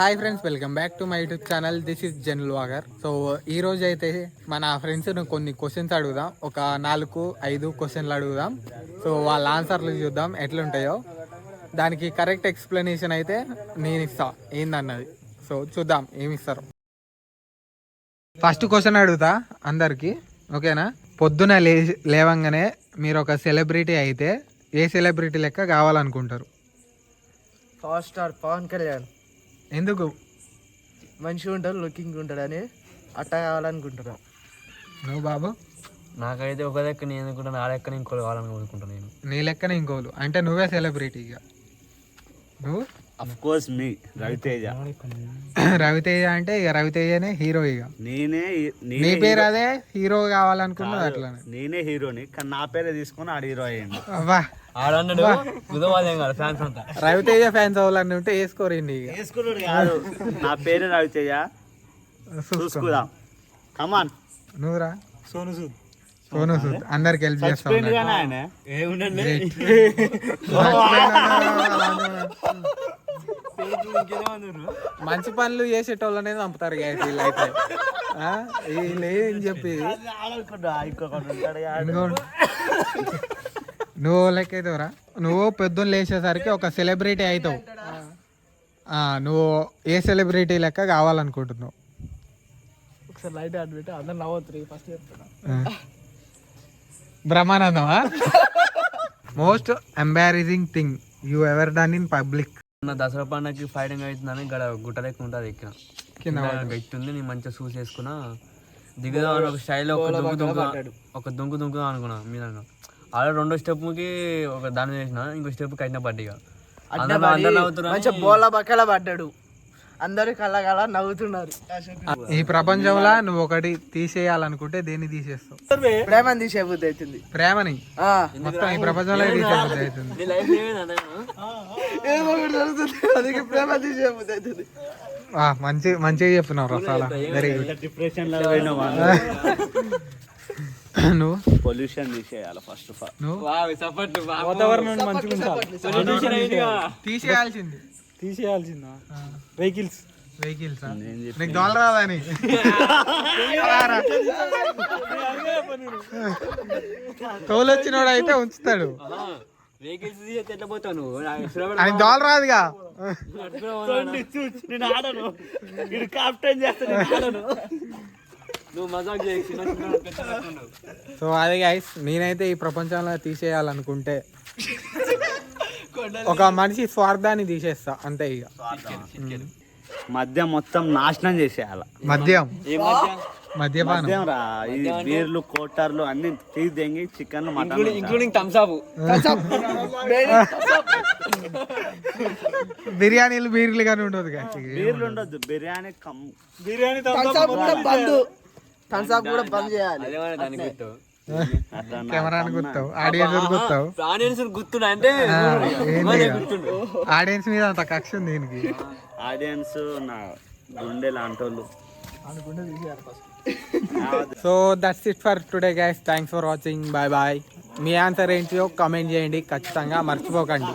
Hi friends, welcome back to my YouTube channel. This is general vlogger. So ఈ రోజు అయితే మన friends కొన్ని క్వశ్చన్స్ అడుగుదాం. ఒక 4-5 క్వశ్చన్లు అడుగుదాం. సో వాళ్ళ ఆన్సర్లు చూద్దాం ఎట్లుంటాయో. దానికి కరెక్ట్ ఎక్స్ప్లెనేషన్ అయితే నేను ఇస్తా ఏందన్నది. సో చూద్దాం ఏమి ఇస్తారు. ఫస్ట్ క్వశ్చన్ అడుగుతా అందరికి, ఓకేనా? పొద్దున లేవంగానే మీరు ఒక సెలబ్రిటీ అయితే ఏ సెలబ్రిటీ లెక్క కావాలనుకుంటారు? Power star Pawan Kalyan. ఎందుకు? మంచిగా ఉంటాడు, లుకింగ్ ఉంటాడని అట్టా కావాలనుకుంటున్నాను. నువ్వు బాబు? నాకైతే ఒక లెక్క నేను కూడా నా లెక్కన ఇంకో కావాలని కోరుకుంటాను. నేను నీ లెక్కన ఇంకోలు అంటే నువ్వే సెలబ్రిటీగా. నువ్వు అఫ్ కోర్స్ మీ రవితేజ. రవితేజ అంటే ఇక రవితేజనే హీరో. ఇక నీ పేరు నేనే అదే హీరో కావాలనుకున్నది అట్లానే. నేనే హీరోని, కానీ నా పేరే తీసుకుని ఆడ హీరో అయ్యండి. అవ్వా, ఆడన్నాడు బుధవారం కాదు ఫ్యాన్స్ అంతా. రవితేజ ఫ్యాన్స్ అవ్వాలని ఉంటే వేసుకోరండి. ఇక వేసుకున్నాడు కాదు, నా పేరే రవితేజ. చూసుకుందాం. కమాన్. నువ్వురా సోను సూద్. అందరికి హెల్ప్ చేస్తా. మంచి పనులు చేసేటోళ్ళనే చంపుతారు వీళ్ళు అయితే. వీళ్ళు ఏం చెప్పి నువ్వు లెక్క అవుతావురా. నువ్వు పొద్దున్న లేచేసరికి ఒక సెలబ్రిటీ అవుతావు. నువ్వు ఏ సెలబ్రిటీ లెక్క కావాలనుకుంటున్నావు? ఒకసారి లైట్ ఆడి పెట్టి అందరు నవ్వుతారు. ఫస్ట్ చెప్తున్నా బ్రహ్మానందమా? Most embarrassing thing you ever done in public? నా దసరా పండుగకి ఫైటింగ్ అవుతుందని గుట్ట లెక్క ఉంటుంది ఎక్కిన కింద గట్టి ఉంది. నేను మంచిగా చూసి వేసుకున్నా, దిగుదా అని ఒక స్టైల్లో ఒక దుంకు దుంకుదా అనుకున్నా మీద. అలా రెండో స్టెప్కి ఒక దాని వేసిన, ఇంకో స్టెప్ కట్టిన పట్టిగా మంచిగా బోల బక్కల పడ్డాడు. అందరు కళ్ళ నవ్వుతున్నారు. ఈ ప్రపంచంలో నువ్వు ఒకటి తీసేయాలనుకుంటే దేన్ని తీసేస్తావు? ప్రేమని తీసేబుద్ధి అవుతుంది. ప్రేమని మొత్తం ఈ ప్రపంచంలో తీసేబుద్ధి అవుతుంది. ఏదో ఒకటి జరుగుతుంది, అందుకే ప్రేమ తీసేబుద్ధి అవుతుంది. మంచిగా చెప్తున్నావు చాలా. Very good. డిప్రెషన్ లో పోయినావా? నువ్వు పొల్యూషన్ తీసేయాలి ఫస్ట్ ఆఫ్ ఆల్. నువ్వు వాతావరణం తీసేయాల్సిందా? వెహికల్స్ నీకు దోల రాదని. తోలు వచ్చినోడు అయితే ఉంచుతాడు, అని దోల రాదుగా. నేను ఆడను, ఇది కాప్టైన్ చేస్తాను. సో అదే గైస్, నేనైతే ఈ ప్రపంచంలో తీసేయాలనుకుంటే ఒక మనిషి స్వార్థాన్ని తీసేస్తా అంతే. ఇక మద్యం మొత్తం నాశనం చేసేయాలి. మద్యపానం రా, ఈ బీర్లు కోటర్లు అన్ని తీసి chicken mutton including Thums Up, బీర్లు కానీ ఉండదు. బీర్లు ఉండదు, బిర్యానీ థమ్స్అప్ కూడా బంద్ చేయాలి. కెమెరాని గుర్తావు, ఆడియన్స్ గుర్తావు. అంటే ఆడియన్స్ మీద అంత కక్ష ఉంది దీనికి. ఆడియన్స్ నా గుండె లాంటోళ్ళు. So that's it for today guys. Thanks for watching. Bye bye. మీ ఆన్సర్ ఏంటో కామెంట్ చేయండి ఖచ్చితంగా, మర్చిపోకండి.